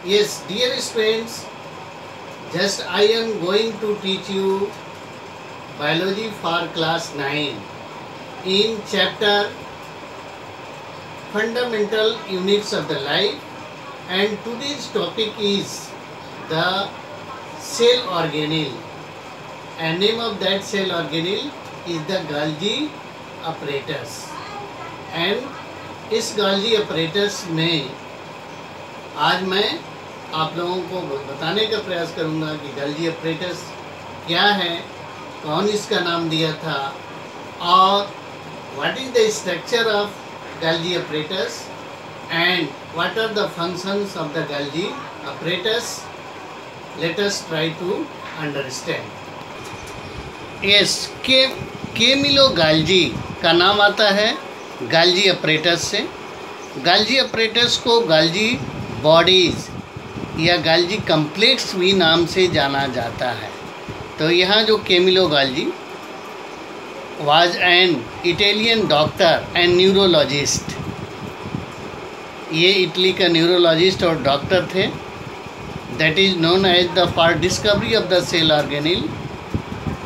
Yes, dear students, just I am going to teach you biology for class 9 in chapter fundamental units of the life, and today's topic is the cell organelle, and name of that cell organelle is the Golgi apparatus. And इस Golgi apparatus में आज मैं आप लोगों को बताने का प्रयास करूंगा कि Golgi apparatus क्या है, कौन इसका नाम दिया था, और what is the structure of Golgi apparatus and what are the functions of the Golgi apparatus. Let us try to understand. Yes, Camillo Golgi का नाम आता है Golgi apparatus से. Golgi apparatus को Golgi बॉडीज या Golgi कम्प्लेक्स भी नाम से जाना जाता है. तो यहाँ जो Camillo Golgi was an Italian doctor and neurologist. ये इटली का न्यूरोलॉजिस्ट और डॉक्टर थे. That is known as the for discovery of the cell organelle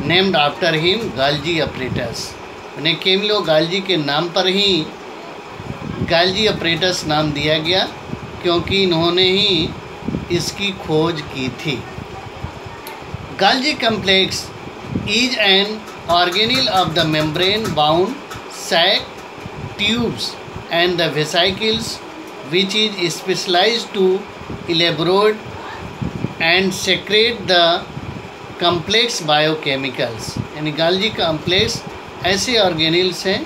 named after him Golgi apparatus. उन्हें Camillo Golgi के नाम पर ही Golgi apparatus नाम दिया गया क्योंकि इन्होंने ही इसकी खोज की थी. Golgi complex is an organelle of the membrane bound sac, tubes and the vesicles which is specialized to elaborate and secrete the complex biochemicals. यानी Golgi complex ऐसे ऑर्गेनिल्स हैं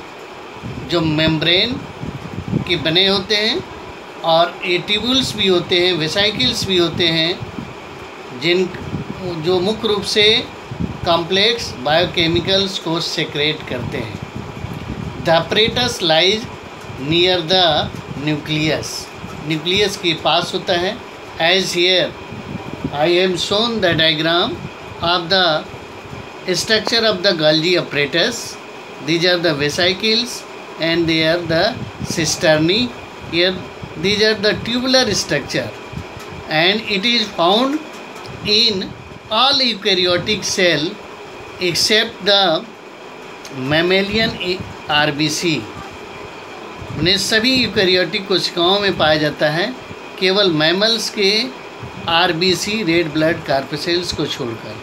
जो मेम्ब्रेन के बने होते हैं और ट्यूबुल्स भी होते हैं, वेसाइकिल्स भी होते हैं, जो मुख्य रूप से कॉम्प्लेक्स बायोकेमिकल्स को सेक्रेट करते हैं. The apparatus lies near the nucleus. Nucleus के पास होता है. As here I have shown the diagram of the structure of the Golgi apparatus. These are the vesicles and they are the cisternae. Here these are the tubular structure and it is found in all eukaryotic cell except the mammalian RBC. उन्हें सभी eukaryotic कोशिकाओं में पाया जाता है केवल mammals के RBC red blood कार्पेसेल्स को छोड़कर.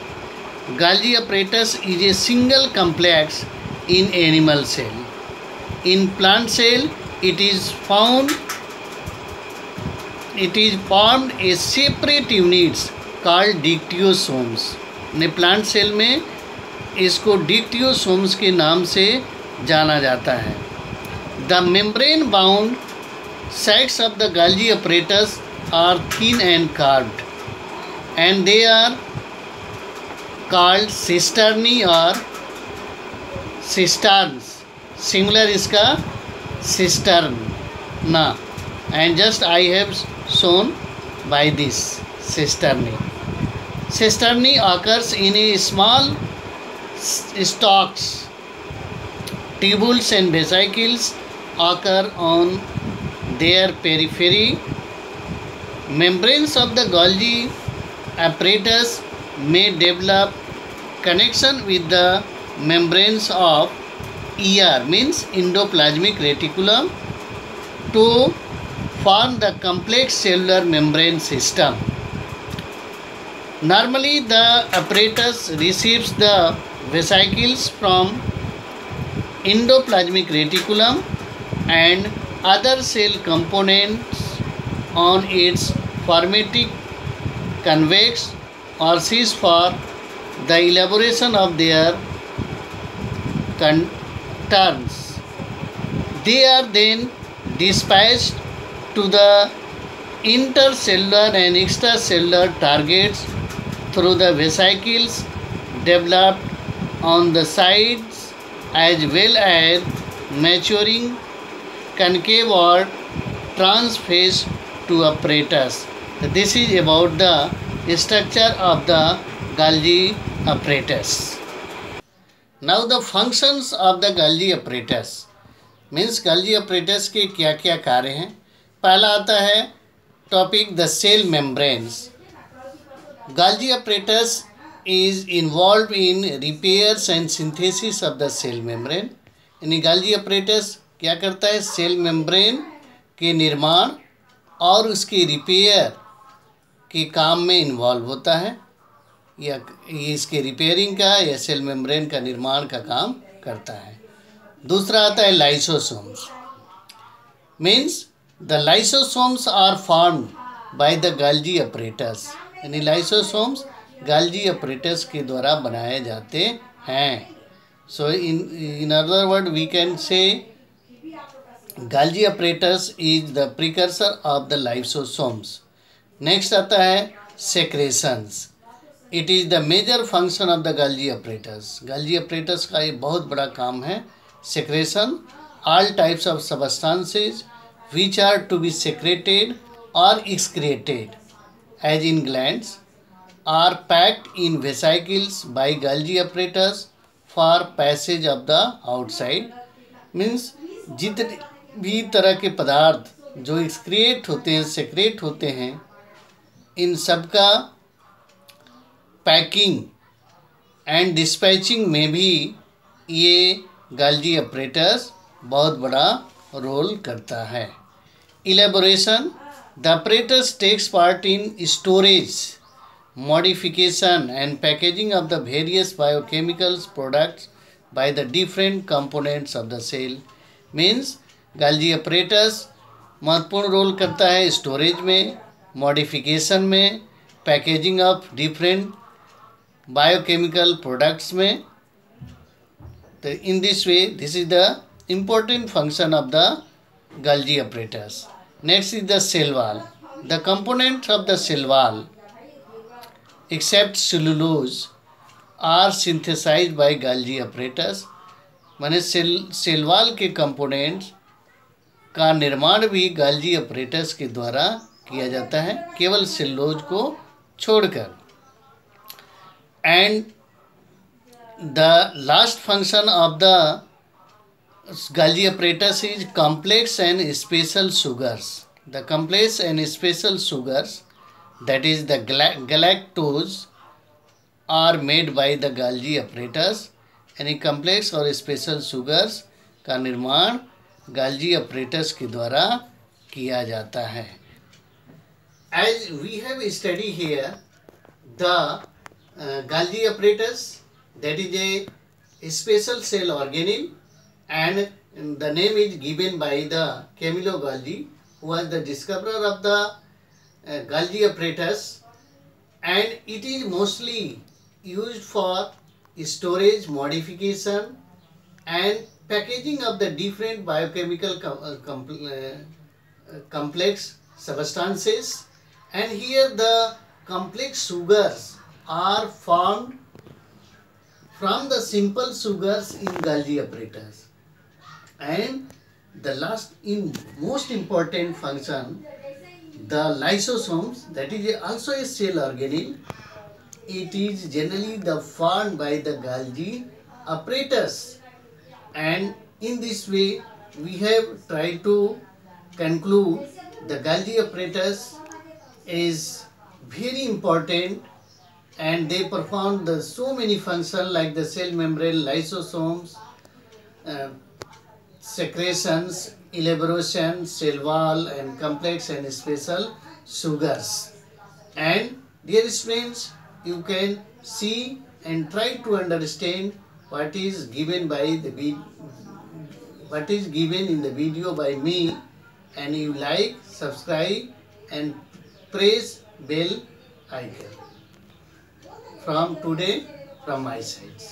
Golgi apparatus is a single complex in animal cell. In plant cell, it is formed a separate units called dictyosomes. ने प्लांट सेल में इसको डिक्टियोसोम्स के नाम से जाना जाता है. The membrane bound sacs of the Golgi apparatus are thin and curved, and they are called cisternae or cisterns. Singular इसका cisterna, and just I have shown by this cisternae. Cisternae occurs in a small stalks. Tubules and vesicles occur on their periphery. Membranes of the Golgi apparatus may develop connection with the membranes of ER means endoplasmic reticulum to form the complex cellular membrane system. Normally the apparatus receives the vesicles from endoplasmic reticulum and other cell components on its formatic convex or sees for the elaboration of their contours. They are then dispatched to the intercellular and extracellular targets through the vesicles developed on the sides as well as maturing concave or transphase to apparatus. This is about the structure of the Golgi apparatus. Now the functions of the Golgi apparatus means Golgi apparatus के क्या क्या कार्य हैं. पहला आता है topic, the cell membranes. Golgi apparatus is involved in repairs and synthesis of the cell membrane. यानी Golgi apparatus क्या करता है? सेल मेम्ब्रेन के निर्माण और उसके रिपेयर के काम में इन्वॉल्व होता है, या इसके रिपेयरिंग का या सेल मेम्ब्रेन का निर्माण का काम करता है। दूसरा आता है lysosomes. Means the lysosomes are formed by the Golgi apparatus। यानी लाइसोसोम्स Golgi apparatus के द्वारा बनाए जाते हैं। So in other word we can say Golgi apparatus is the precursor of the lysosomes. Next आता है secretions. It is the major function of the Golgi apparatus. Golgi apparatus का ये बहुत बड़ा काम है। Secretion, all types of substances which are to be secreted or excreted, as in glands, are packed in vesicles by Golgi apparatus for passage of the outside. Means जितने भी तरह के पदार्थ जो एक्सक्रिएट होते हैं, सेक्रेट होते हैं, इन सब का पैकिंग एंड डिस्पैचिंग में भी ये Golgi apparatus बहुत बड़ा रोल करता है। Elaboration, the apparatus takes part in storage, modification and packaging of the various biochemicals products by the different components of the cell. Means Golgi apparatus महत्वपूर्ण role करता है स्टोरेज में, मॉडिफिकेशन में, packaging of different biochemical products में। तो in this way this is the important function of the Golgi apparatus. Next is the cell wall. The components of the cell wall except cellulose are synthesized by Golgi apparatus. माने cell wall के components का निर्माण भी Golgi apparatus के द्वारा किया जाता है, केवल सेलुलोज को छोड़कर। And the last function of the Golgi apparatus is complex and special sugars. The complex and special sugars, that is the galactose, are made by the Golgi apparatus. यानी complex और स्पेशल शुगर्स का निर्माण Golgi apparatus के द्वारा किया जाता है। As we have studied here, the Golgi apparatus, that is a special cell organelle, and the name is given by the Camillo Golgi, who was the discoverer of the Golgi apparatus, and it is mostly used for storage, modification and packaging of the different biochemical complex substances. And here the complex sugars are formed from the simple sugars in Golgi apparatus. And the last in most important function, the lysosomes, that is also a cell organelle. It is generally the formed by the Golgi apparatus, and in this way we have tried to conclude the Golgi apparatus is very important, and they perform the so many functions like the cell membrane, lysosomes, secretions, elaboration, cell wall, and complex and special sugars. And dear friends, you can see and try to understand what is given by the what is given in the video by me, and you like, subscribe and press bell icon. From today, from my side.